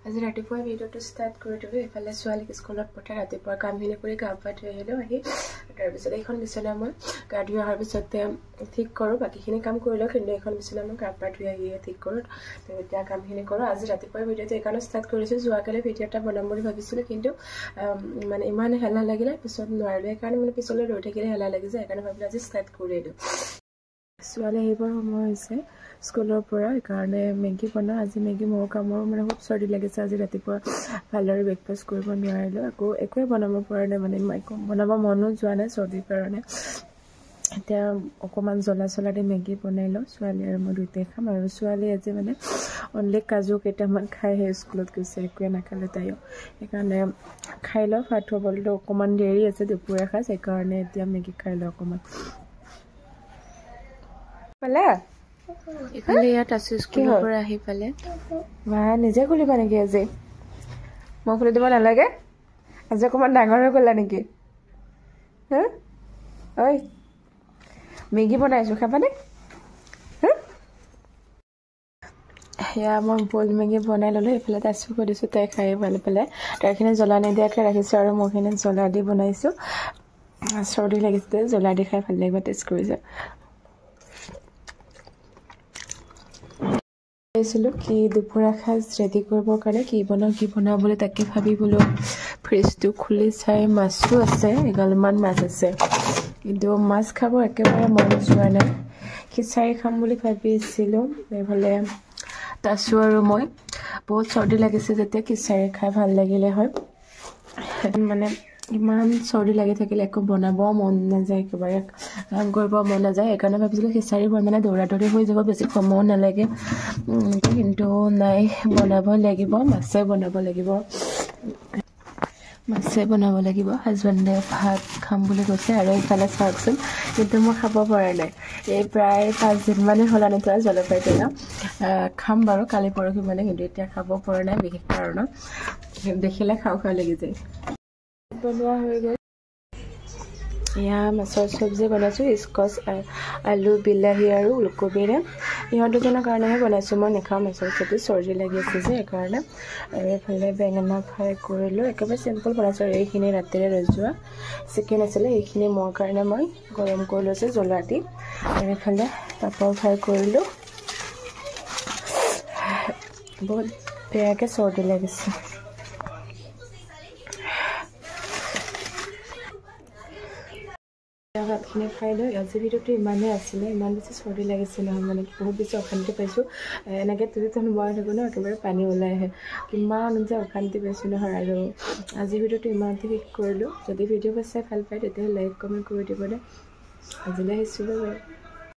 আজি ৰাতিপুৱা ভিডিঅ'টো ষ্টাৰ্ট কৰি দিলোঁ। এফালে ছোৱালীক স্কুলত পঠাই ৰাতিপুৱা কামখিনি কৰি গা পা ধুই আহিলোঁ। আহি তাৰপিছত এইখন বিচনা মই গা ধুই অহাৰ পিছতে ঠিক কৰোঁ। বাকীখিনি কাম কৰিলোঁ, কিন্তু এইখন বিচনা মই গা পা ধুই আহি ঠিক কৰোঁ। এতিয়া কামখিনি কৰোঁ। আজি ৰাতিপুৱা ভিডিঅ'টো এইকাৰণে ষ্টাৰ্ট কৰিছোঁ। যোৱাকালি ভিডিঅ' এটা বনাম বুলি ভাবিছিলোঁ, কিন্তু মানে ইমান হেলা লাগিলে, পিছত নোৱাৰিলোঁ। সেইকাৰণে মানে পিছলৈ ৰৈ থাকিলে হেলা লাগি যায়। সেইকাৰণে ভাবিলোঁ আজি ষ্টাৰ্ট কৰি দিওঁ। ছোৱালী আহিবৰ সময় হৈছে স্কুলৰ পৰা, সেইকাৰণে মেগী বনাওঁ। আজি মেগী মোৰ কামৰ মানে খুব চৰ্দি লাগিছে। আজি ৰাতিপুৱা ভালদৰে ব্ৰেকফাষ্ট কৰিব নোৱাৰিলোঁ। একোৱে বনাব পৰা নাই, মানে বনাব মনো যোৱা নাই চৰ্দিৰ কাৰণে। এতিয়া অকণমান জ্বলা দি মেগী বনাই লওঁ। ছোৱালী আৰু মই দুয়োটাই খাম। আৰু ছোৱালী আজি মানে অনলি কাজু কেইটামান খাইহে স্কুলত গৈছে, একোৱে নাখালে তাইও। সেইকাৰণে খাই লওঁ। ভাত হ'বলৈতো অকণমান দেৰি আছে, দুপৰীয়া সাজ। সেইকাৰণে এতিয়া মেগী খাই লওঁ অকণমান। ইফালে ইয়াত আছোঁ, স্কুলৰ পৰা আহি পালে। মা নিজে খুলিবা নেকি আজি? মই খুলি দিব নালাগে? আজি অকণমান ডাঙৰ হৈ গ'লা নেকি? হা ঐ, মেগী বনাইছোঁ, খাবানে? সেয়া মই বইল মেগী বনাই ল'লোঁ। এইফালে তাইক কৈ দিছোঁ, তাই খাই ভাল পালে। তাইখিনি জ্বলা নিদিয়াকৈ ৰাখিছোঁ আৰু মোৰখিনি জ্বলা দি বনাইছোঁ। চৰ্দি লাগিছে, জ্বলা দি খাই ভাল লাগিব, টেষ্ট কৰিছোঁ। ভাবিছিলোঁ কি দুপৰীয়া সাজ ৰেডি কৰিবৰ কাৰণে কি বনাওঁ বুলি তাকে ভাবি বোলো ফ্ৰিজটো খুলি চাই মাছো আছে, এগালমান মাছ আছে, কিন্তু মাছ খাব একেবাৰে মন যোৱা নাই। খিচাৰি খাম বুলি ভাবিছিলোঁ। এইফালে তাচু আৰু মই বহুত চৰ্দি লাগিছে, যেতিয়া খিচাৰি খাই ভাল লাগিলে হয়। মানে ইমান চৰ্দি লাগি থাকিলে একো বনাব মন নাযায়, একেবাৰে কাম কৰিব মন নাযায়। সেইকাৰণে ভাবিছিলোঁ খিচাৰি বনালে দৌৰা-দৌৰি হৈ যাব, বেছি সময়ো নালাগে। কিন্তু নাই, বনাব লাগিব, মাছে বনাব লাগিব। হাজবেণ্ডে ভাত খাম বুলি কৈছে। আৰু এইফালে চাওকচোন, কিন্তু মই খাব পৰা নাই। এই প্ৰায় 5 দিনমানেই হ'ল আনি থোৱা জলফাই টেঙা। খাম বাৰু কালি পৰহি মানে, কিন্তু এতিয়া খাব পৰা নাই বিশেষ কাৰণত। দেখিলে খাওঁ লাগি যায়। বনোৱা হৈ গ'ল। এয়া মাছৰ চব্জি বনাইছোঁ, স্কচ, আলু, বিলাহী আৰু ওলকবিৰে। ইহঁত দুজনৰ কাৰণেহে বনাইছোঁ, মই নাখাওঁ মাছৰ চব্জি, চৰ্দি লাগি আছে যে সেইকাৰণে। আৰু এইফালে বেঙেনা ফ্ৰাই কৰিলোঁ, একেবাৰে চিম্পল বনাইছোঁ। আৰু এইখিনি ৰাতিৰে ৰৈ যোৱা চিকেন আছিলে, এইখিনি মোৰ কাৰণে মই গৰম কৰি লৈছোঁ জ্বলা দি। আৰু এইফালে পাপৰ ফ্ৰাই কৰিলোঁ। বহুত বেয়াকৈ চৰ্দি লাগিছে। ভাতখিনি খাই লৈ আজি ভিডিঅ'টো ইমানেই আছিলে। ইমান বেছি চৰ্দি লাগিছে নহয়, মানে বহুত বেছি অশান্তি পাইছোঁ। এনেকৈ তুলি বনাই থাকোঁ ন, একেবাৰে পানী ওলাই আহে। কিমান যে অশান্তি পাইছোঁ নহয়। আৰু আজি ভিডিঅ'টো ইমানতে শেষ কৰিলোঁ। যদি ভিডিঅ' চাই ভাল পায় তেতিয়াহ'লে লাইক কমেণ্ট কৰি দিবলৈ। আজিলৈ আহিছোঁ বাৰু।